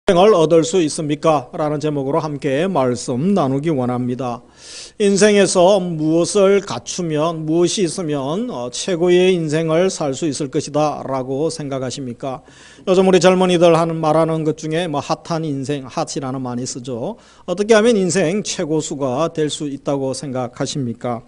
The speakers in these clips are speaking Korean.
인생을 얻을 수 있습니까? 라는 제목으로 함께 말씀 나누기 원합니다. 인생에서 무엇을 갖추면, 무엇이 있으면 최고의 인생을 살 수 있을 것이다 라고 생각하십니까? 요즘 우리 젊은이들 말하는 것 중에 핫한 인생, 핫이라는 말이 쓰죠. 어떻게 하면 인생 최고수가 될 수 있다고 생각하십니까?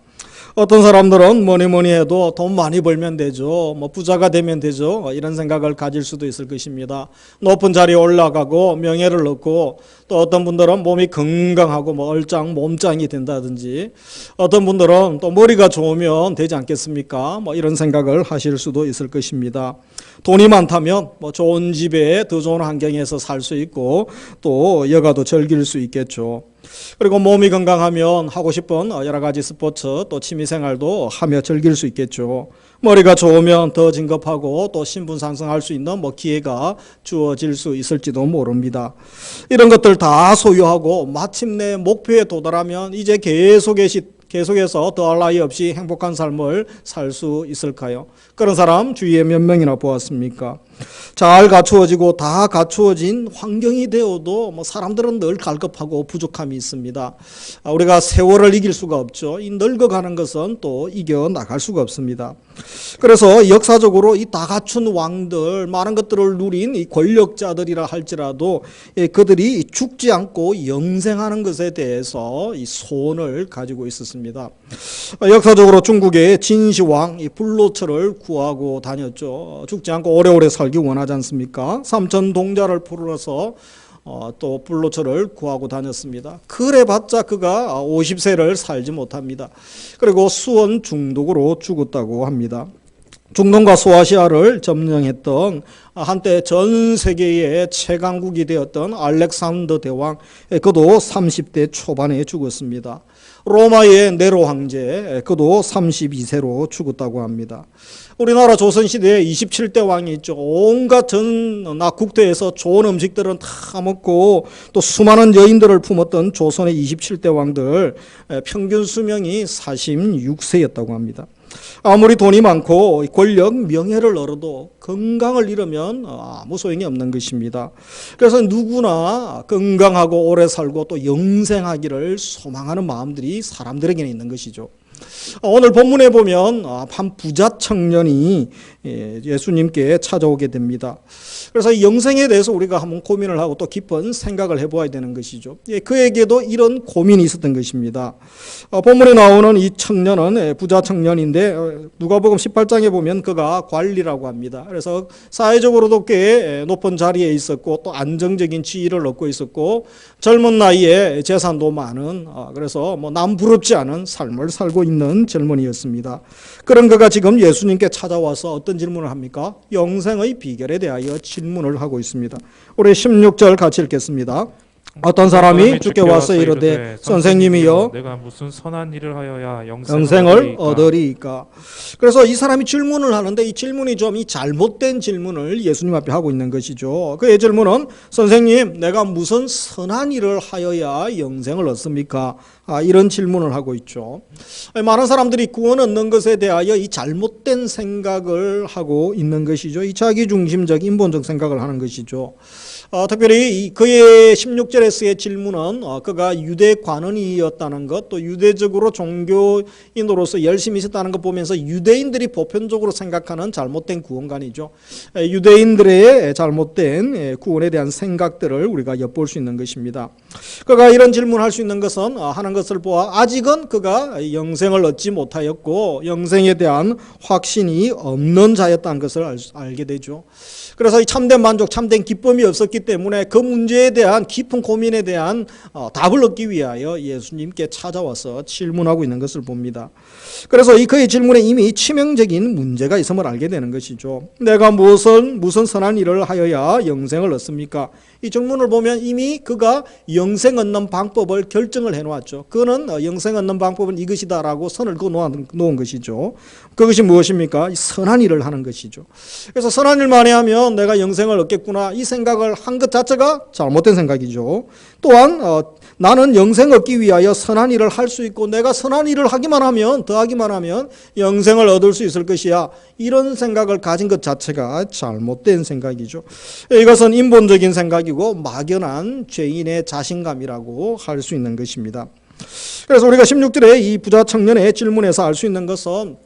어떤 사람들은 뭐니 해도 돈 많이 벌면 되죠. 부자가 되면 되죠. 이런 생각을 가질 수도 있을 것입니다. 높은 자리에 올라가고 명예를 얻고, 또 어떤 분들은 몸이 건강하고 얼짱 몸짱이 된다든지, 어떤 분들은 또 머리가 좋으면 되지 않겠습니까? 이런 생각을 하실 수도 있을 것입니다. 돈이 많다면 좋은 집에 더 좋은 환경에서 살 수 있고, 또 여가도 즐길 수 있겠죠. 그리고 몸이 건강하면 하고 싶은 여러 가지 스포츠 또 취미생활도 하며 즐길 수 있겠죠. 머리가 좋으면 더 진급하고 또 신분 상승할 수 있는 기회가 주어질 수 있을지도 모릅니다. 이런 것들 다 소유하고 마침내 목표에 도달하면 이제 계속해서 더할 나위 없이 행복한 삶을 살 수 있을까요? 그런 사람 주위에 몇 명이나 보았습니까? 잘 갖추어지고 다 갖추어진 환경이 되어도 사람들은 늘 갈급하고 부족함이 있습니다. 우리가 세월을 이길 수가 없죠. 이 늙어가는 것은 또 이겨나갈 수가 없습니다. 그래서 역사적으로 이 다 갖춘 왕들, 많은 것들을 누린 이 권력자들이라 할지라도 그들이 죽지 않고 영생하는 것에 대해서 이 소원을 가지고 있었습니다. 역사적으로 중국의 진시황, 이 불로처를 구하고 다녔죠. 죽지 않고 오래오래 살기 원하지 않습니까? 삼천 동자를 풀어서 또 불로처를 구하고 다녔습니다. 그래봤자 그가 50세를 살지 못합니다. 그리고 수원 중독으로 죽었다고 합니다. 중동과 소아시아를 점령했던 한때 전 세계의 최강국이 되었던 알렉산더 대왕, 그도 30대 초반에 죽었습니다. 로마의 네로 황제, 그도 32세로 죽었다고 합니다. 우리나라 조선시대에 27대 왕이 있죠. 온갖 전 국토에서 좋은 음식들은 다 먹고 또 수많은 여인들을 품었던 조선의 27대 왕들, 평균 수명이 46세였다고 합니다. 아무리 돈이 많고 권력, 명예를 얻어도 건강을 잃으면 아무 소용이 없는 것입니다. 그래서 누구나 건강하고 오래 살고 또 영생하기를 소망하는 마음들이 사람들에게는 있는 것이죠. 오늘 본문에 보면 한 부자 청년이 예수님께 찾아오게 됩니다. 그래서 영생에 대해서 우리가 한번 고민을 하고 또 깊은 생각을 해보아야 되는 것이죠. 그에게도 이런 고민이 있었던 것입니다. 본문에 나오는 이 청년은 부자 청년인데 누가복음 18장에 보면 그가 관리라고 합니다. 그래서 사회적으로도 꽤 높은 자리에 있었고 또 안정적인 지위를 얻고 있었고 젊은 나이에 재산도 많은, 그래서 남 부럽지 않은 삶을 살고 있는 젊은이였습니다. 그런 그가 지금 예수님께 찾아와서 어떤 질문을 합니까? 영생의 비결에 대하여 질문을 하고 있습니다. 우리 16절 같이 읽겠습니다. 어떤 사람이 주께 와서 이르되 선생님이여 내가 무슨 선한 일을 하여야 영생을 얻으리이까. 그래서 이 사람이 질문을 하는데 이 질문이 좀 이 잘못된 질문을 예수님 앞에 하고 있는 것이죠. 그의 질문은 선생님 내가 무슨 선한 일을 하여야 영생을 얻습니까? 이런 질문을 하고 있죠. 많은 사람들이 구원 얻는 것에 대하여 이 잘못된 생각을 하고 있는 것이죠. 이 자기중심적 인본적 생각을 하는 것이죠. 특별히 그의 16절에서의 질문은 그가 유대 관원이었다는 것, 또 유대적으로 종교인으로서 열심히 있었다는 것 보면서 유대인들이 보편적으로 생각하는 잘못된 구원관이죠. 유대인들의 잘못된 구원에 대한 생각들을 우리가 엿볼 수 있는 것입니다. 그가 이런 질문을 할 수 있는 것은 하는 것을 보아 아직은 그가 영생을 얻지 못하였고 영생에 대한 확신이 없는 자였다는 것을 알게 되죠. 그래서 이 참된 만족, 참된 기쁨이 없었기 때문에 그 문제에 대한 깊은 고민에 대한 답을 얻기 위하여 예수님께 찾아와서 질문하고 있는 것을 봅니다. 그래서 그의 질문에 이미 치명적인 문제가 있음을 알게 되는 것이죠. 내가 무슨 선한 일을 하여야 영생을 얻습니까? 이 질문을 보면 이미 그가 영생 얻는 방법을 결정을 해놓았죠. 그는 영생 얻는 방법은 이것이다라고 선을 그어놓은 것이죠. 그것이 무엇입니까? 선한 일을 하는 것이죠. 그래서 선한 일만 하면 내가 영생을 얻겠구나 이 생각을 한 것 자체가 잘못된 생각이죠. 또한 나는 영생 얻기 위하여 선한 일을 할 수 있고 내가 선한 일을 하기만 하면 더하기만 하면 영생을 얻을 수 있을 것이야. 이런 생각을 가진 것 자체가 잘못된 생각이죠. 이것은 인본적인 생각이고 이기적이고 막연한 죄인의 자신감이라고 할 수 있는 것입니다. 그래서 우리가 16절에 이 부자 청년의 질문에서 알 수 있는 것은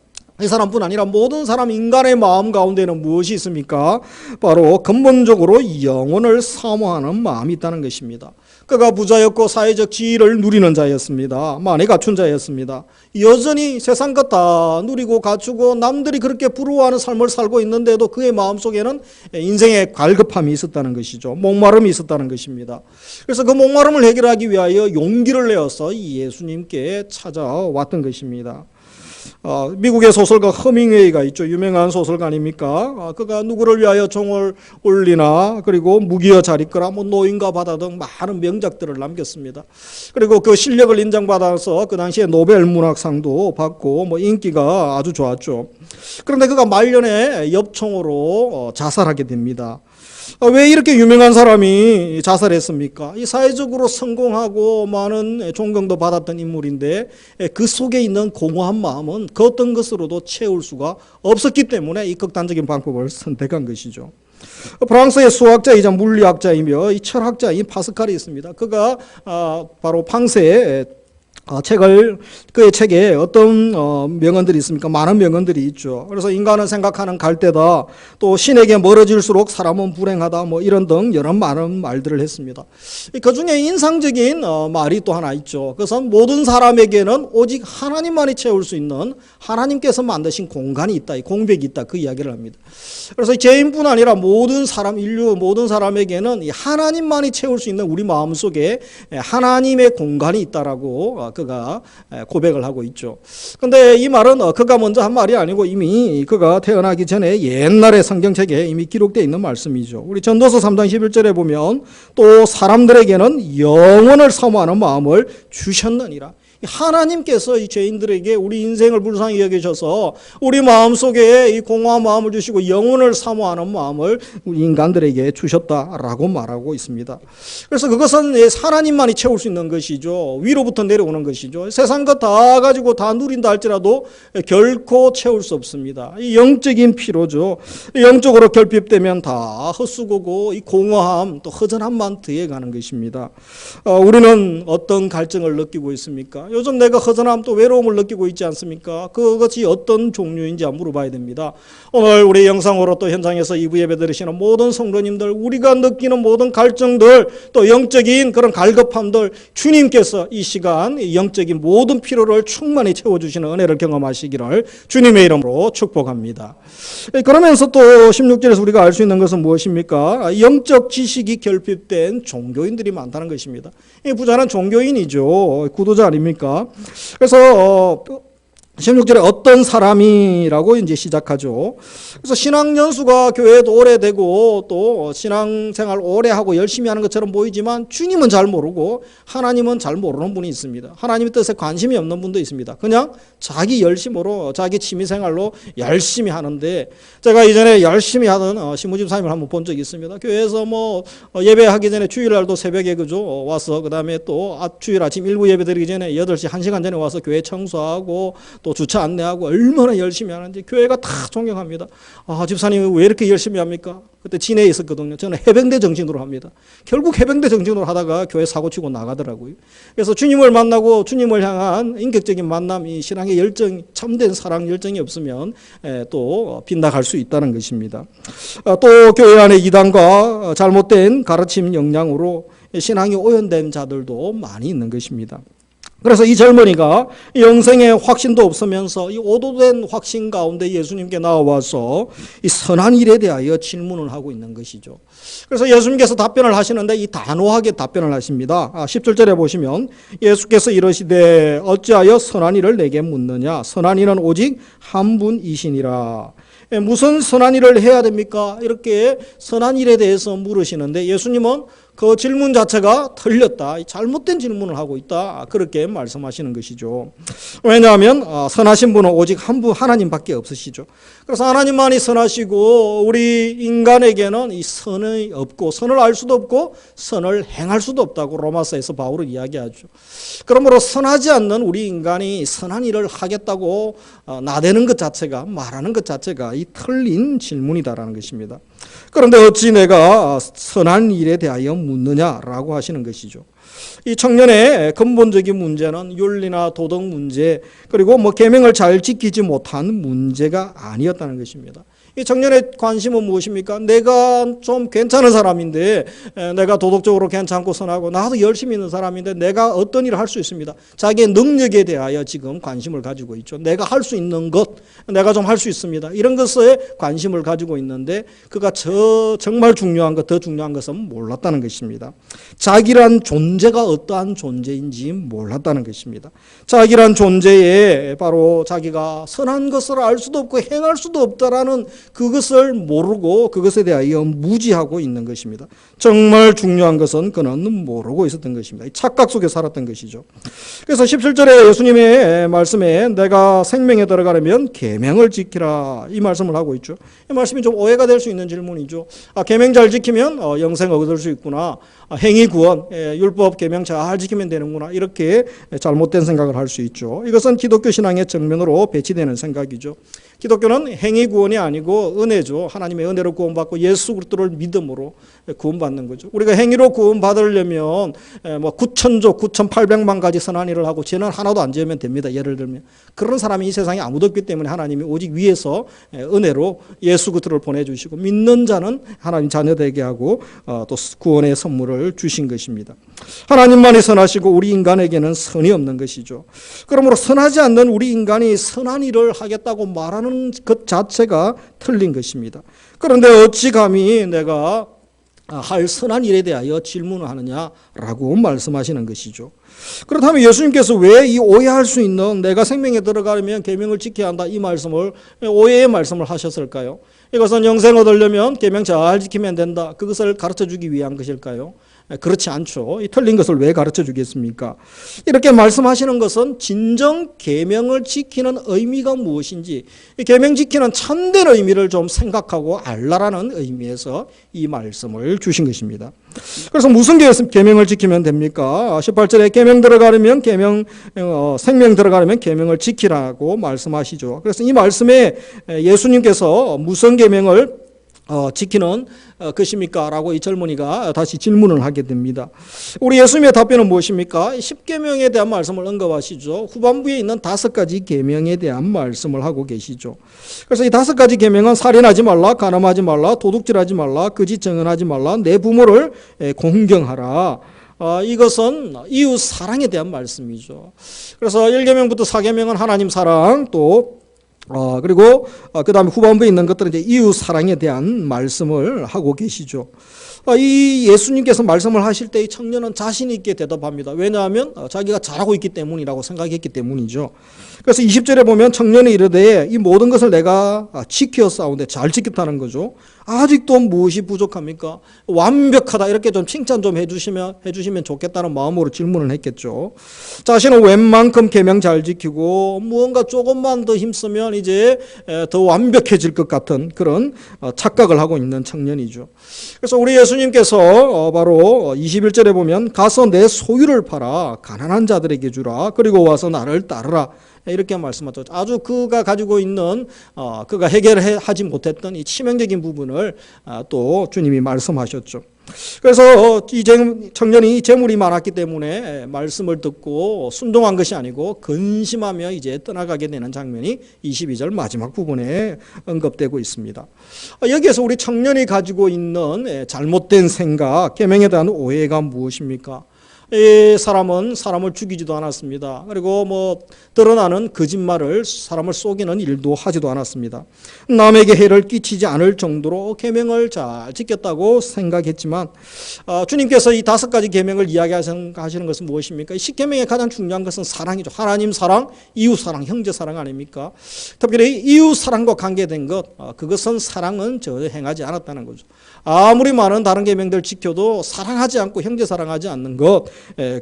이 사람뿐 아니라 모든 사람 인간의 마음 가운데는 무엇이 있습니까? 바로 근본적으로 영혼을 사모하는 마음이 있다는 것입니다. 그가 부자였고 사회적 지위를 누리는 자였습니다. 많이 갖춘 자였습니다. 여전히 세상 것 다 누리고 갖추고 남들이 그렇게 부러워하는 삶을 살고 있는데도 그의 마음속에는 인생의 갈급함이 있었다는 것이죠. 목마름이 있었다는 것입니다. 그래서 그 목마름을 해결하기 위하여 용기를 내어서 예수님께 찾아왔던 것입니다. 미국의 소설가 허밍웨이가 있죠. 유명한 소설가 아닙니까? 그가 누구를 위하여 종을 울리나 그리고 무기여 잘 있거라 뭐 노인과 바다 등 많은 명작들을 남겼습니다. 그리고 그 실력을 인정받아서 그 당시에 노벨 문학상도 받고 뭐 인기가 아주 좋았죠. 그런데 그가 말년에 엽총으로 자살하게 됩니다. 왜 이렇게 유명한 사람이 자살했습니까? 이 사회적으로 성공하고 많은 존경도 받았던 인물인데 그 속에 있는 공허한 마음은 그 어떤 것으로도 채울 수가 없었기 때문에 이 극단적인 방법을 선택한 것이죠. 프랑스의 수학자이자 물리학자이며 이 철학자인 파스칼이 있습니다. 그가 바로 팡세의 그의 책에 어떤 명언들이 있습니까? 많은 명언들이 있죠. 그래서 인간은 생각하는 갈대다, 또 신에게 멀어질수록 사람은 불행하다, 뭐 이런 등 여러 많은 말들을 했습니다. 그 중에 인상적인 말이 또 하나 있죠. 그것은 모든 사람에게는 오직 하나님만이 채울 수 있는 하나님께서 만드신 공간이 있다, 공백이 있다, 그 이야기를 합니다. 그래서 죄인뿐 아니라 모든 사람, 인류 모든 사람에게는 하나님만이 채울 수 있는 우리 마음속에 하나님의 공간이 있다라고 그가 고백을 하고 있죠. 그런데 이 말은 그가 먼저 한 말이 아니고 이미 그가 태어나기 전에 옛날의 성경책에 이미 기록되어 있는 말씀이죠. 우리 전도서 3장 11절에 보면 또 사람들에게는 영원을 사모하는 마음을 주셨느니라. 하나님께서 이 죄인들에게 우리 인생을 불쌍히 여기셔서 우리 마음속에 이 공허한 마음을 주시고 영혼을 사모하는 마음을 우리 인간들에게 주셨다라고 말하고 있습니다. 그래서 그것은 하나님만이 채울 수 있는 것이죠. 위로부터 내려오는 것이죠. 세상 것 다 가지고 다 누린다 할지라도 결코 채울 수 없습니다. 이 영적인 피로죠. 영적으로 결핍되면 다 헛수고고 이 공허함 또 허전함만 더해가는 것입니다. 우리는 어떤 갈증을 느끼고 있습니까? 요즘 내가 허전함 또 외로움을 느끼고 있지 않습니까? 그것이 어떤 종류인지 한번 물어봐야 됩니다. 오늘 우리 영상으로 또 현장에서 2부 예배 드리시는 모든 성도님들, 우리가 느끼는 모든 갈증들, 또 영적인 그런 갈급함들, 주님께서 이 시간 영적인 모든 필요를 충만히 채워주시는 은혜를 경험하시기를 주님의 이름으로 축복합니다. 그러면서 또 16절에서 우리가 알 수 있는 것은 무엇입니까? 영적 지식이 결핍된 종교인들이 많다는 것입니다. 이 부자는 종교인이죠. 구도자 아닙니까? 그래서 16절에 어떤 사람이라고 이제 시작하죠. 그래서 신앙 연수가 교회에도 오래되고 또 신앙생활 오래 하고 열심히 하는 것처럼 보이지만 주님은 잘 모르고 하나님은 잘 모르는 분이 있습니다. 하나님의 뜻에 관심이 없는 분도 있습니다. 그냥 자기 열심으로 자기 취미생활로 열심히 하는데, 제가 이전에 열심히 하던 신무집사님을 한번 본 적이 있습니다. 교회에서 뭐 예배하기 전에 주일날도 새벽에 그죠 와서 그 다음에 또 주일 아침 일부 예배 드리기 전에 8시 1시간 전에 와서 교회 청소하고 또 주차 안내하고 얼마나 열심히 하는지 교회가 다 존경합니다. 집사님 왜 이렇게 열심히 합니까? 그때 진해에 있었거든요. 저는 해병대 정신으로 합니다. 결국 해병대 정신으로 하다가 교회 사고치고 나가더라고요. 그래서 주님을 만나고 주님을 향한 인격적인 만남, 이 신앙의 열정, 참된 사랑 열정이 없으면 또 빗나갈 수 있다는 것입니다. 또 교회 안에 이단과 잘못된 가르침 영향으로 신앙이 오염된 자들도 많이 있는 것입니다. 그래서 이 젊은이가 영생의 확신도 없으면서 이 오도된 확신 가운데 예수님께 나와서 이 선한 일에 대하여 질문을 하고 있는 것이죠. 그래서 예수님께서 답변을 하시는데 이 단호하게 답변을 하십니다. 17절에 보시면 예수께서 이러시되 어찌하여 선한 일을 내게 묻느냐? 선한 이는 오직 한 분이시니라. 무슨 선한 일을 해야 됩니까? 이렇게 선한 일에 대해서 물으시는데 예수님은 그 질문 자체가 틀렸다, 잘못된 질문을 하고 있다, 그렇게 말씀하시는 것이죠. 왜냐하면 선하신 분은 오직 한 분 하나님밖에 없으시죠. 그래서 하나님만이 선하시고 우리 인간에게는 이 선이 없고 선을 알 수도 없고 선을 행할 수도 없다고 로마서에서 바울은 이야기하죠. 그러므로 선하지 않는 우리 인간이 선한 일을 하겠다고 나대는 것 자체가, 말하는 것 자체가 이 틀린 질문이다라는 것입니다. 그런데 어찌 내가 선한 일에 대하여 묻느냐라고 하시는 것이죠. 이 청년의 근본적인 문제는 윤리나 도덕 문제, 그리고 계명을 잘 지키지 못한 문제가 아니었다는 것입니다. 이 청년의 관심은 무엇입니까? 내가 좀 괜찮은 사람인데, 내가 도덕적으로 괜찮고 선하고 나도 열심히 있는 사람인데 내가 어떤 일을 할 수 있습니다. 자기의 능력에 대하여 지금 관심을 가지고 있죠. 내가 할 수 있는 것, 내가 좀 할 수 있습니다. 이런 것에 관심을 가지고 있는데 그가 정말 중요한 것, 더 중요한 것은 몰랐다는 것입니다. 자기란 존재가 어떠한 존재인지 몰랐다는 것입니다. 자기란 존재에 바로 자기가 선한 것을 알 수도 없고 행할 수도 없다라는 그것을 모르고 그것에 대하여 무지하고 있는 것입니다. 정말 중요한 것은 그는 모르고 있었던 것입니다. 착각 속에 살았던 것이죠. 그래서 17절에 예수님의 말씀에 내가 생명에 들어가려면 계명을 지키라 이 말씀을 하고 있죠. 이 말씀이 좀 오해가 될 수 있는 질문이죠. 계명 잘 지키면 영생 얻을 수 있구나. 행위 구원, 율법 계명 잘 지키면 되는구나. 이렇게 잘못된 생각을 할 수 있죠. 이것은 기독교 신앙의 정면으로 배치되는 생각이죠. 기독교는 행위 구원이 아니고 은혜죠. 하나님의 은혜로 구원받고 예수 그리스도를 믿음으로 구원받는 거죠. 우리가 행위로 구원받으려면 9천조 9,800만 가지 선한 일을 하고 죄는 하나도 안 지으면 됩니다. 예를 들면 그런 사람이 이 세상에 아무도 없기 때문에 하나님이 오직 위에서 은혜로 예수 그리스도를 보내주시고 믿는 자는 하나님 자녀 되게 하고 또 구원의 선물을 주신 것입니다. 하나님만이 선하시고 우리 인간에게는 선이 없는 것이죠. 그러므로 선하지 않는 우리 인간이 선한 일을 하겠다고 말하는 것 자체가 틀린 것입니다. 그런데 어찌 감히 내가 할 선한 일에 대하여 질문을 하느냐라고 말씀하시는 것이죠. 그렇다면 예수님께서 왜 이 오해할 수 있는 내가 생명에 들어가려면 계명을 지켜야 한다 이 말씀을 오해의 말씀을 하셨을까요? 이것은 영생 얻으려면 계명 잘 지키면 된다. 그것을 가르쳐주기 위한 것일까요? 그렇지 않죠. 이 틀린 것을 왜 가르쳐 주겠습니까? 이렇게 말씀하시는 것은 진정 계명을 지키는 의미가 무엇인지, 이 계명 지키는 참된 의미를 좀 생각하고 알라라는 의미에서 이 말씀을 주신 것입니다. 그래서 무슨 계명을 지키면 됩니까? 18절에 계명 들어가려면 생명 들어가려면 계명을 지키라고 말씀하시죠. 그래서 이 말씀에 예수님께서 무슨 계명을 지키는 것입니까? 라고 이 젊은이가 다시 질문을 하게 됩니다. 우리 예수님의 답변은 무엇입니까? 10계명에 대한 말씀을 언급하시죠. 후반부에 있는 5가지 계명에 대한 말씀을 하고 계시죠. 그래서 이 5가지 계명은 살인하지 말라, 간음하지 말라, 도둑질하지 말라, 거짓 증언하지 말라, 내 부모를 공경하라. 이것은 이웃 사랑에 대한 말씀이죠. 그래서 1계명부터 4계명은 하나님 사랑, 또 그리고 그 다음에 후반부에 있는 것들은 이제 이웃 사랑에 대한 말씀을 하고 계시죠. 이 예수님께서 말씀을 하실 때 이 청년은 자신 있게 대답합니다. 왜냐하면 자기가 잘하고 있기 때문이라고 생각했기 때문이죠. 그래서 20절에 보면 청년이 이르되 이 모든 것을 내가 지켰사온데 잘 지켰다는 거죠. 아직도 무엇이 부족합니까? 완벽하다 이렇게 좀 칭찬 좀 해주시면 좋겠다는 마음으로 질문을 했겠죠. 자신은 웬만큼 계명 잘 지키고 무언가 조금만 더 힘쓰면 이제 더 완벽해질 것 같은 그런 착각을 하고 있는 청년이죠. 그래서 우리 예수님께서 바로 21절에 보면 가서 내 소유를 팔아 가난한 자들에게 주라. 그리고 와서 나를 따르라. 이렇게 말씀하죠. 아주 그가 가지고 있는 그가 해결하지 못했던 이 치명적인 부분을 또 주님이 말씀하셨죠. 그래서 이 청년이 재물이 많았기 때문에 말씀을 듣고 순종한 것이 아니고 근심하며 이제 떠나가게 되는 장면이 22절 마지막 부분에 언급되고 있습니다. 여기에서 우리 청년이 가지고 있는 잘못된 생각, 계명에 대한 오해가 무엇입니까? 이 사람은 사람을 죽이지도 않았습니다. 그리고 드러나는 거짓말을 사람을 속이는 일도 하지도 않았습니다. 남에게 해를 끼치지 않을 정도로 계명을 잘 지켰다고 생각했지만 주님께서 이 5가지 계명을 이야기하시는 것은 무엇입니까? 이 10계명의 가장 중요한 것은 사랑이죠. 하나님 사랑, 이웃 사랑, 형제 사랑 아닙니까? 특별히 이웃 사랑과 관계된 것, 그것은 사랑은 전혀 행하지 않았다는 거죠. 아무리 많은 다른 계명들 지켜도 사랑하지 않고 형제 사랑하지 않는 것,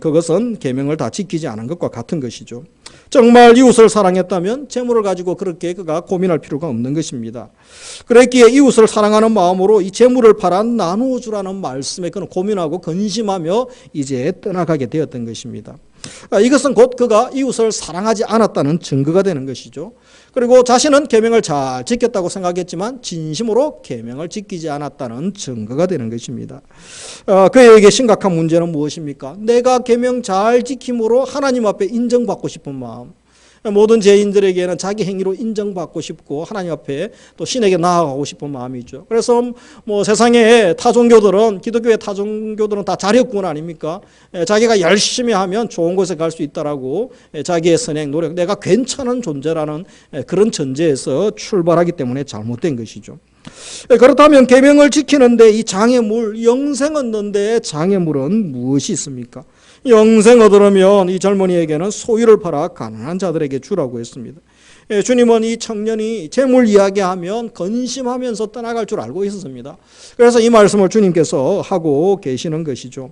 그것은 계명을 다 지키지 않은 것과 같은 것이죠. 정말 이웃을 사랑했다면 재물을 가지고 그렇게 그가 고민할 필요가 없는 것입니다. 그랬기에 이웃을 사랑하는 마음으로 이 재물을 팔아 나누어 주라는 말씀에 그는 고민하고 근심하며 이제 떠나가게 되었던 것입니다. 이것은 곧 그가 이웃을 사랑하지 않았다는 증거가 되는 것이죠. 그리고 자신은 계명을 잘 지켰다고 생각했지만 진심으로 계명을 지키지 않았다는 증거가 되는 것입니다. 그에게 심각한 문제는 무엇입니까? 내가 계명 잘 지킴으로 하나님 앞에 인정받고 싶은 마음. 모든 죄인들에게는 자기 행위로 인정받고 싶고 하나님 앞에 또 신에게 나아가고 싶은 마음이죠. 그래서 세상의 타종교들은, 기독교의 타종교들은 다 자력군 아닙니까? 자기가 열심히 하면 좋은 곳에 갈 수 있다라고 자기의 선행, 노력, 내가 괜찮은 존재라는 그런 전제에서 출발하기 때문에 잘못된 것이죠. 그렇다면 계명을 지키는데 이 장애물, 영생 얻는 데 장애물은 무엇이 있습니까? 영생 얻으려면 이 젊은이에게는 소유를 팔아 가난한 자들에게 주라고 했습니다. 주님은 이 청년이 재물 이야기하면 근심하면서 떠나갈 줄 알고 있었습니다. 그래서 이 말씀을 주님께서 하고 계시는 것이죠.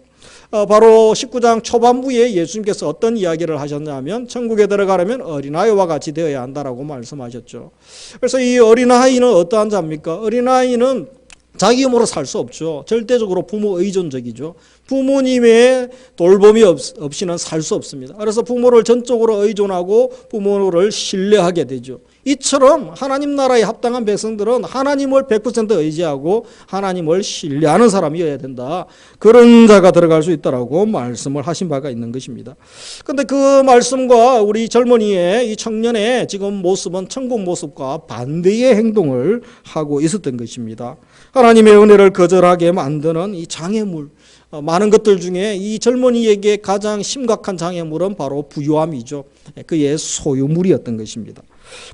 바로 19장 초반부에 예수님께서 어떤 이야기를 하셨냐면 천국에 들어가려면 어린아이와 같이 되어야 한다라고 말씀하셨죠. 그래서 이 어린아이는 어떠한 자입니까? 어린아이는 자기 힘으로 살 수 없죠. 절대적으로 부모 의존적이죠. 부모님의 돌봄이 없이는 살 수 없습니다. 그래서 부모를 전적으로 의존하고 부모를 신뢰하게 되죠. 이처럼 하나님 나라에 합당한 백성들은 하나님을 100% 의지하고 하나님을 신뢰하는 사람이어야 된다. 그런 자가 들어갈 수 있다라고 말씀을 하신 바가 있는 것입니다. 그런데 그 말씀과 우리 젊은이의 이 청년의 지금 모습은 천국 모습과 반대의 행동을 하고 있었던 것입니다. 하나님의 은혜를 거절하게 만드는 이 장애물, 많은 것들 중에 이 젊은이에게 가장 심각한 장애물은 바로 부유함이죠. 그의 소유물이었던 것입니다.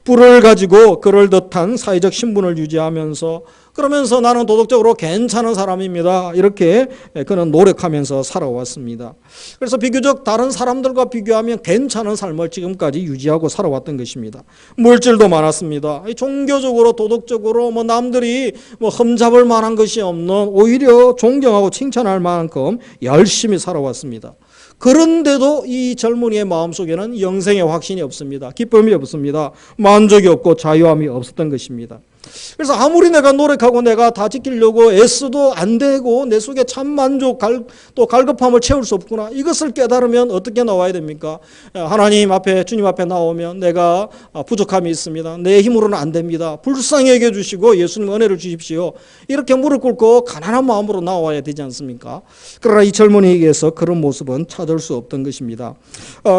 부를 가지고 그럴듯한 사회적 신분을 유지하면서 그러면서 나는 도덕적으로 괜찮은 사람입니다. 이렇게 그는 노력하면서 살아왔습니다. 그래서 비교적 다른 사람들과 비교하면 괜찮은 삶을 지금까지 유지하고 살아왔던 것입니다. 물질도 많았습니다. 종교적으로 도덕적으로 남들이 흠잡을 만한 것이 없는, 오히려 존경하고 칭찬할 만큼 열심히 살아왔습니다. 그런데도 이 젊은이의 마음속에는 영생의 확신이 없습니다. 기쁨이 없습니다. 만족이 없고 자유함이 없었던 것입니다. 그래서 아무리 내가 노력하고 내가 다 지키려고 애써도 안 되고 내 속에 참 만족, 또 갈급함을 채울 수 없구나. 이것을 깨달으면 어떻게 나와야 됩니까? 하나님 앞에, 주님 앞에 나오면 내가 부족함이 있습니다. 내 힘으로는 안 됩니다. 불쌍히 여겨 주시고 예수님 은혜를 주십시오. 이렇게 무릎 꿇고 가난한 마음으로 나와야 되지 않습니까? 그러나 이 젊은이에게서 그런 모습은 찾을 수 없던 것입니다.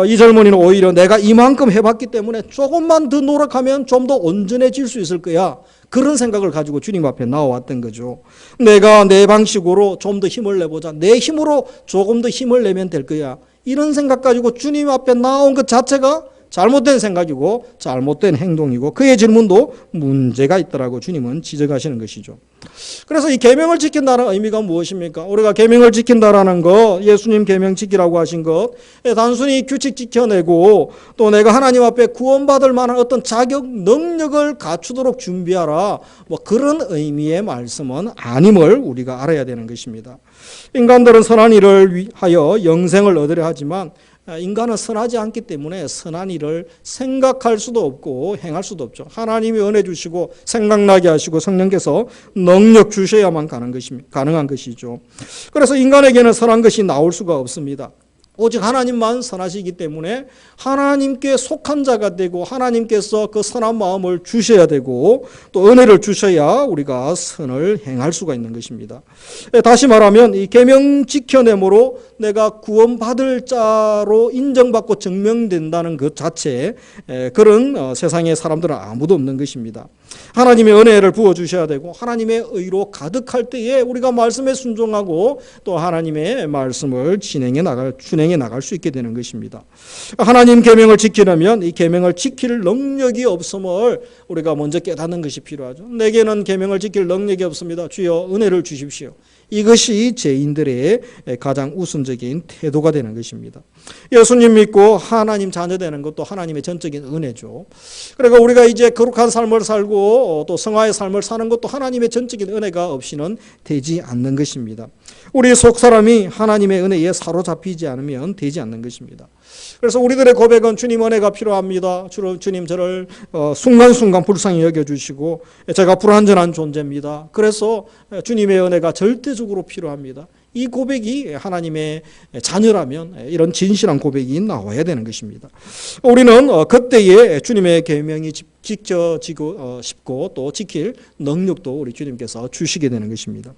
이 젊은이는 오히려 내가 이만큼 해봤기 때문에 조금만 더 노력하면 좀 더 온전해질 수 있을 거야. 그런 생각을 가지고 주님 앞에 나와왔던 거죠. 내가 내 방식으로 좀 더 힘을 내보자. 내 힘으로 조금 더 힘을 내면 될 거야. 이런 생각 가지고 주님 앞에 나온 것 자체가 잘못된 생각이고 잘못된 행동이고 그의 질문도 문제가 있더라고 주님은 지적하시는 것이죠. 그래서 이 계명을 지킨다는 의미가 무엇입니까? 우리가 계명을 지킨다라는 것, 예수님 계명 지키라고 하신 것, 단순히 규칙 지켜내고 또 내가 하나님 앞에 구원받을 만한 어떤 자격, 능력을 갖추도록 준비하라, 그런 의미의 말씀은 아님을 우리가 알아야 되는 것입니다. 인간들은 선한 일을 위하여 영생을 얻으려 하지만 인간은 선하지 않기 때문에 선한 일을 생각할 수도 없고 행할 수도 없죠. 하나님이 은혜 주시고 생각나게 하시고 성령께서 능력 주셔야만 가능한 것이죠. 그래서 인간에게는 선한 것이 나올 수가 없습니다. 오직 하나님만 선하시기 때문에 하나님께 속한 자가 되고 하나님께서 그 선한 마음을 주셔야 되고 또 은혜를 주셔야 우리가 선을 행할 수가 있는 것입니다. 다시 말하면 이 계명 지켜냄으로 내가 구원받을 자로 인정받고 증명된다는 것 자체, 그런 세상의 사람들은 아무도 없는 것입니다. 하나님의 은혜를 부어주셔야 되고 하나님의 의로 가득할 때에 우리가 말씀에 순종하고 또 하나님의 말씀을 준행해 나갈 수 있게 되는 것입니다. 하나님 계명을 지키려면 이 계명을 지킬 능력이 없음을 우리가 먼저 깨닫는 것이 필요하죠. 내게는 계명을 지킬 능력이 없습니다. 주여 은혜를 주십시오. 이것이 죄인들의 가장 우선적인 태도가 되는 것입니다. 예수님 믿고 하나님 자녀 되는 것도 하나님의 전적인 은혜죠. 그러니까 우리가 이제 거룩한 삶을 살고 또 성화의 삶을 사는 것도 하나님의 전적인 은혜가 없이는 되지 않는 것입니다. 우리 속사람이 하나님의 은혜에 사로잡히지 않으면 되지 않는 것입니다. 그래서 우리들의 고백은 주님 은혜가 필요합니다. 주님 저를 순간순간 불쌍히 여겨주시고 제가 불완전한 존재입니다. 그래서 주님의 은혜가 절대적으로 필요합니다. 이 고백이 하나님의 자녀라면 이런 진실한 고백이 나와야 되는 것입니다. 우리는 그때에 주님의 계명이 지켜지고 싶고 또 지킬 능력도 우리 주님께서 주시게 되는 것입니다.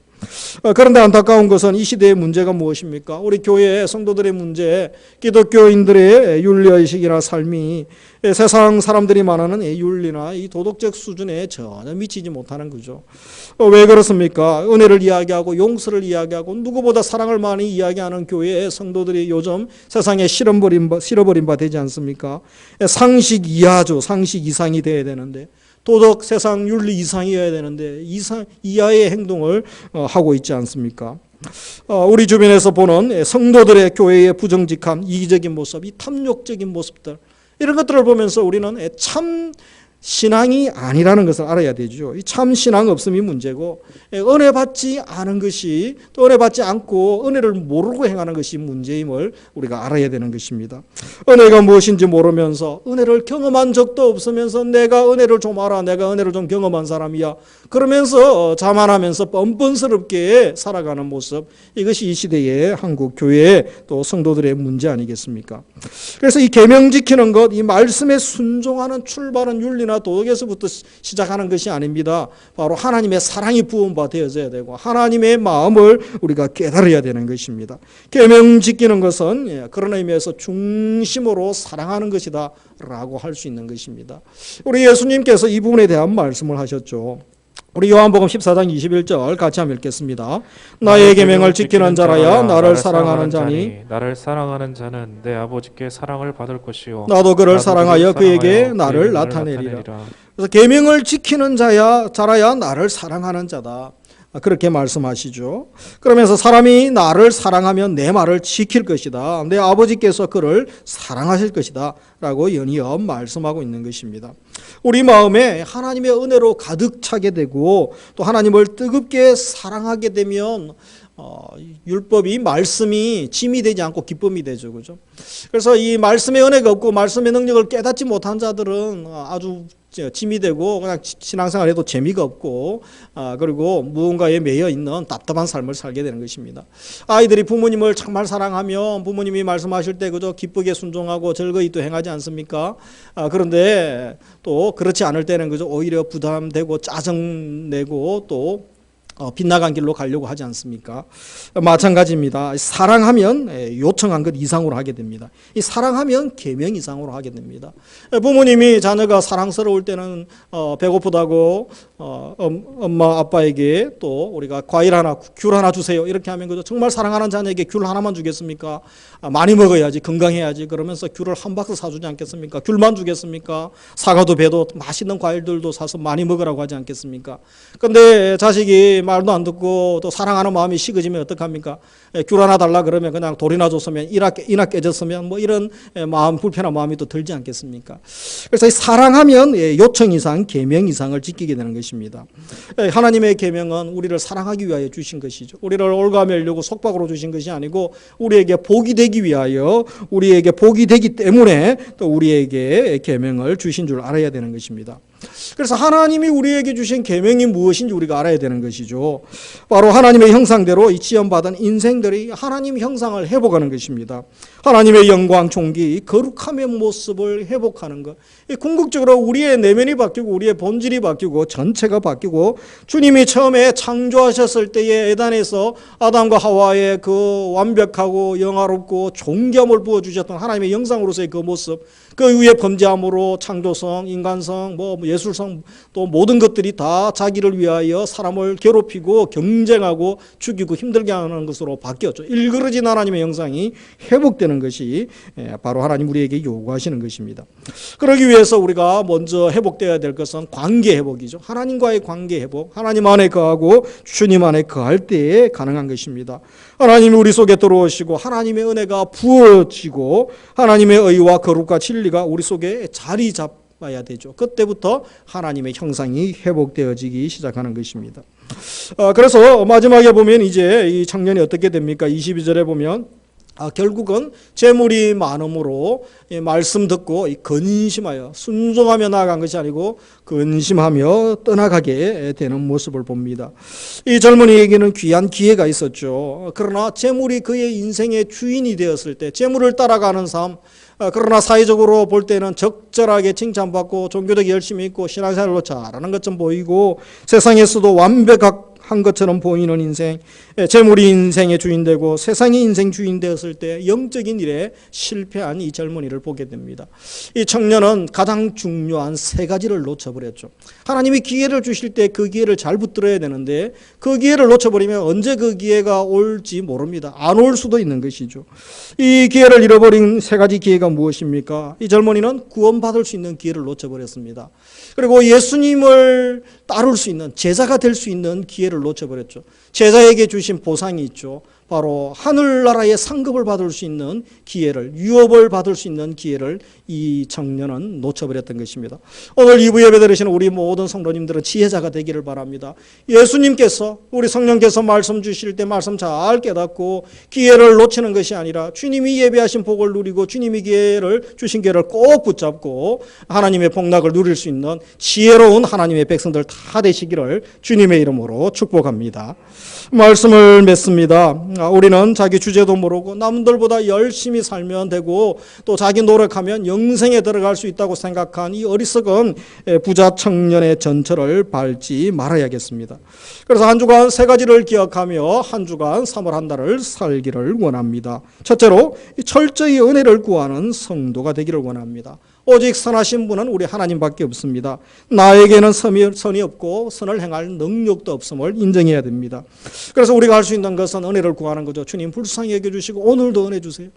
그런데 안타까운 것은 이 시대의 문제가 무엇입니까? 우리 교회 성도들의 문제, 기독교인들의 윤리의식이나 삶이 세상 사람들이 말하는 윤리나 이 도덕적 수준에 전혀 미치지 못하는 거죠. 왜 그렇습니까? 은혜를 이야기하고 용서를 이야기하고 누구보다 사랑을 많이 이야기하는 교회의 성도들이 요즘 세상에 실어버린 바 되지 않습니까? 상식 이하죠. 상식 이상이 돼야 되는데 도덕 세상 윤리 이상이어야 되는데 이하의 행동을 하고 있지 않습니까? 우리 주변에서 보는 성도들의 교회의 부정직함, 이기적인 모습, 이 탐욕적인 모습들 이런 것들을 보면서 우리는 참 신앙이 아니라는 것을 알아야 되죠. 이 참 신앙 없음이 문제고 은혜 받지 않은 것이 또 은혜 받지 않고 은혜를 모르고 행하는 것이 문제임을 우리가 알아야 되는 것입니다. 은혜가 무엇인지 모르면서 은혜를 경험한 적도 없으면서 내가 은혜를 좀 알아, 내가 은혜를 좀 경험한 사람이야 그러면서 자만하면서 뻔뻔스럽게 살아가는 모습, 이것이 이 시대의 한국 교회 또 성도들의 문제 아니겠습니까? 그래서 이 계명 지키는 것, 이 말씀에 순종하는 출발은 윤리나 도덕에서부터 시작하는 것이 아닙니다. 바로 하나님의 사랑이 부음바 되어져야 되고 하나님의 마음을 우리가 깨달아야 되는 것입니다. 계명 지키는 것은 그런 의미에서 중심으로 사랑하는 것이다 라고 할 수 있는 것입니다. 우리 예수님께서 이 부분에 대한 말씀을 하셨죠. 우리 요한복음 14장 21절 같이 한번 읽겠습니다. 나의 계명을 지키는 자라야 나를 사랑하는 자니 나를 사랑하는 자는 내 아버지께 사랑을 받을 것이요 나도 그를 사랑하여 그에게 나를 나타내리라. 그래서 계명을 지키는 자라야 나를 사랑하는 자다. 그렇게 말씀하시죠. 그러면서 사람이 나를 사랑하면 내 말을 지킬 것이다. 내 아버지께서 그를 사랑하실 것이다. 라고 연이어 말씀하고 있는 것입니다. 우리 마음에 하나님의 은혜로 가득 차게 되고 또 하나님을 뜨겁게 사랑하게 되면 율법이 말씀이 짐이 되지 않고 기쁨이 되죠. 그죠? 그래서 이 말씀의 은혜가 없고 말씀의 능력을 깨닫지 못한 자들은 아주 짐이 되고 그냥 신앙생활 해도 재미가 없고 그리고 무언가에 매여 있는 답답한 삶을 살게 되는 것입니다. 아이들이 부모님을 정말 사랑하면 부모님이 말씀하실 때 그저 기쁘게 순종하고 즐거이 또 행하지 않습니까? 그런데 또 그렇지 않을 때는 그저 오히려 부담되고 짜증내고 또 빗나간 길로 가려고 하지 않습니까? 마찬가지입니다. 사랑하면 요청한 것 이상으로 하게 됩니다. 이 사랑하면 계명 이상으로 하게 됩니다. 부모님이 자녀가 사랑스러울 때는 배고프다고 엄마 아빠에게 또 우리가 과일 하나 귤 하나 주세요 이렇게 하면 그저 정말 사랑하는 자녀에게 귤 하나만 주겠습니까? 많이 먹어야지 건강해야지 그러면서 귤을 한 박스 사주지 않겠습니까? 귤만 주겠습니까? 사과도 배도 맛있는 과일들도 사서 많이 먹으라고 하지 않겠습니까? 근데 자식이 말도 안 듣고 또 사랑하는 마음이 식어지면 어떡합니까? 귤 하나 달라 그러면 그냥 돌이나 줬으면 이나 깨졌으면 뭐 이런 마음 불편한 마음이 또 들지 않겠습니까? 그래서 사랑하면 요청 이상 계명 이상을 지키게 되는 것입니다. 하나님의 계명은 우리를 사랑하기 위하여 주신 것이죠. 우리를 올가매려고 속박으로 주신 것이 아니고 우리에게 복이 되기 위하여 우리에게 복이 되기 때문에 또 우리에게 계명을 주신 줄 알아야 되는 것입니다. 그래서 하나님이 우리에게 주신 계명이 무엇인지 우리가 알아야 되는 것이죠. 바로 하나님의 형상대로 이 지음받은 인생들이 하나님 형상을 회복하는 것입니다. 하나님의 영광, 존귀, 거룩함의 모습을 회복하는 것. 궁극적으로 우리의 내면이 바뀌고 우리의 본질이 바뀌고 전체가 바뀌고 주님이 처음에 창조하셨을 때의 에덴에서 아담과 하와의 그 완벽하고 영화롭고 존귀함을 부어주셨던 하나님의 형상으로서의 그 모습, 그 위에 범죄함으로 창조성, 인간성, 예술성 또 모든 것들이 다 자기를 위하여 사람을 괴롭히고 경쟁하고 죽이고 힘들게 하는 것으로 바뀌었죠. 일그러진 하나님의 형상이 회복되는 것이 바로 하나님 우리에게 요구하시는 것입니다. 그러기 위해서 우리가 먼저 회복되어야 될 것은 관계 회복이죠. 하나님과의 관계 회복, 하나님 안에 거하고 주님 안에 거할 때에 가능한 것입니다. 하나님이 우리 속에 들어오시고 하나님의 은혜가 부어지고 하나님의 의와 거룩과 진리가 우리 속에 자리 잡아야 되죠. 그때부터 하나님의 형상이 회복되어지기 시작하는 것입니다. 그래서 마지막에 보면 이제 이 청년이 어떻게 됩니까? 22절에 보면 결국은 재물이 많음으로 말씀 듣고 근심하여 순종하며 나아간 것이 아니고 근심하며 떠나가게 되는 모습을 봅니다. 이 젊은이에게는 귀한 기회가 있었죠. 그러나 재물이 그의 인생의 주인이 되었을 때 재물을 따라가는 삶, 그러나 사회적으로 볼 때는 적절하게 칭찬받고 종교적 열심히 있고 신앙생활로 잘하는 것처럼 보이고 세상에서도 완벽한 것처럼 보이는 인생, 재물이 인생의 주인 되고 세상이 인생 주인 되었을 때 영적인 일에 실패한 이 젊은이를 보게 됩니다. 이 청년은 가장 중요한 세 가지를 놓쳐버렸죠. 하나님이 기회를 주실 때 그 기회를 잘 붙들어야 되는데 그 기회를 놓쳐버리면 언제 그 기회가 올지 모릅니다. 안 올 수도 있는 것이죠. 이 기회를 잃어버린 세 가지 기회가 무엇입니까? 이 젊은이는 구원받을 수 있는 기회를 놓쳐버렸습니다. 그리고 예수님을 따를 수 있는, 제자가 될 수 있는 기회를 놓쳐버렸죠. 제자에게 주신 보상이 있죠. 바로 하늘나라의 상급을 받을 수 있는 기회를, 유업을 받을 수 있는 기회를 이 청년은 놓쳐버렸던 것입니다. 오늘 2부 예배 들으시는 우리 모든 성도님들은 지혜자가 되기를 바랍니다. 예수님께서, 우리 성령께서 말씀 주실 때 말씀 잘 깨닫고 기회를 놓치는 것이 아니라 주님이 예배하신 복을 누리고 주님이 기회를 주신 기회를 꼭 붙잡고 하나님의 복락을 누릴 수 있는 지혜로운 하나님의 백성들 다 되시기를 주님의 이름으로 축복합니다. 말씀을 맺습니다. 우리는 자기 주제도 모르고 남들보다 열심히 살면 되고 또 자기 노력하면 영생에 들어갈 수 있다고 생각한 이 어리석은 부자 청년의 전철을 밟지 말아야겠습니다. 그래서 한 주간 세 가지를 기억하며 한 주간 3월 한 달을 살기를 원합니다. 첫째로 철저히 은혜를 구하는 성도가 되기를 원합니다. 오직 선하신 분은 우리 하나님밖에 없습니다. 나에게는 선이 없고 선을 행할 능력도 없음을 인정해야 됩니다. 그래서 우리가 할 수 있는 것은 은혜를 구하는 거죠. 주님 불쌍히 여겨주시고 오늘도 은혜 주세요.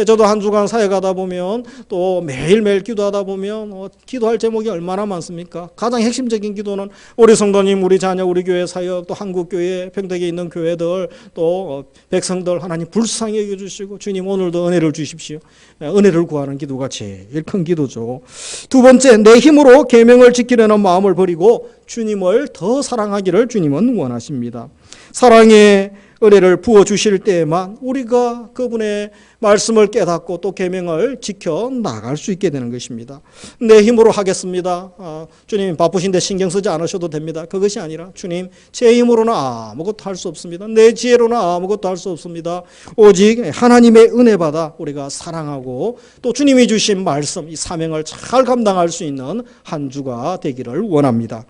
저도 한 주간 사역하다 보면 또 매일매일 기도하다 보면 기도할 제목이 얼마나 많습니까? 가장 핵심적인 기도는 우리 성도님, 우리 자녀, 우리 교회 사역, 또 한국교회, 평택에 있는 교회들, 또 백성들 하나님 불쌍히 여겨주시고 주님 오늘도 은혜를 주십시오. 은혜를 구하는 기도가 제일 큰 기도죠. 두 번째, 내 힘으로 계명을 지키려는 마음을 버리고 주님을 더 사랑하기를 주님은 원하십니다. 사랑의 은혜를 부어주실 때에만 우리가 그분의 말씀을 깨닫고 또 계명을 지켜 나갈 수 있게 되는 것입니다. 내 힘으로 하겠습니다. 주님 바쁘신데 신경 쓰지 않으셔도 됩니다. 그것이 아니라 주님 제 힘으로는 아무것도 할 수 없습니다. 내 지혜로는 아무것도 할 수 없습니다. 오직 하나님의 은혜 받아 우리가 사랑하고 또 주님이 주신 말씀 이 사명을 잘 감당할 수 있는 한 주가 되기를 원합니다.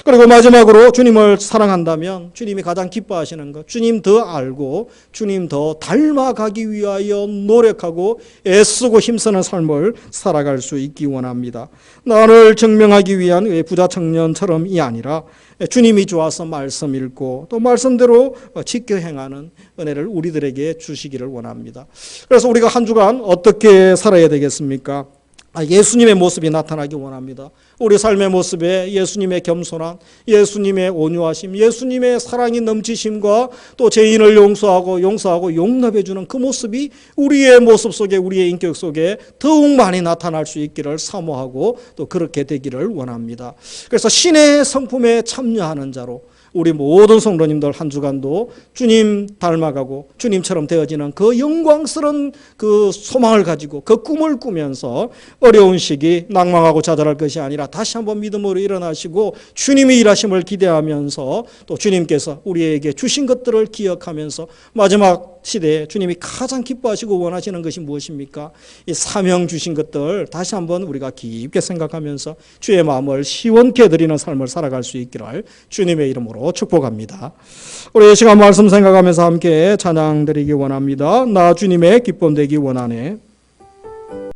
그리고 마지막으로 주님을 사랑한다면 주님이 가장 기뻐하시는 것, 주님 더 알고 주님 더 닮아가기 위하여 노력하고 애쓰고 힘쓰는 삶을 살아갈 수 있기 원합니다. 나를 증명하기 위한 부자 청년처럼이 아니라 주님이 좋아서 말씀 읽고 또 말씀대로 지켜 행하는 은혜를 우리들에게 주시기를 원합니다. 그래서 우리가 한 주간 어떻게 살아야 되겠습니까? 예수님의 모습이 나타나기 원합니다. 우리 삶의 모습에 예수님의 겸손한, 예수님의 온유하심, 예수님의 사랑이 넘치심과 또 죄인을 용서하고 용납해주는 그 모습이 우리의 모습 속에, 우리의 인격 속에 더욱 많이 나타날 수 있기를 사모하고 또 그렇게 되기를 원합니다. 그래서 신의 성품에 참여하는 자로 우리 모든 성도님들 한 주간도 주님 닮아가고 주님처럼 되어지는 그 영광스러운 그 소망을 가지고 그 꿈을 꾸면서 어려운 시기 낭망하고 좌절할 것이 아니라 다시 한번 믿음으로 일어나시고 주님의 일하심을 기대하면서 또 주님께서 우리에게 주신 것들을 기억하면서 마지막 시대에 주님이 가장 기뻐하시고 원하시는 것이 무엇입니까? 이 사명 주신 것들 다시 한번 우리가 깊게 생각하면서 주의 마음을 시원케 드리는 삶을 살아갈 수 있기를 주님의 이름으로 축복합니다. 우리 이 시간 말씀 생각하면서 함께 찬양 드리기 원합니다. 나 주님의 기쁨 되기 원하네.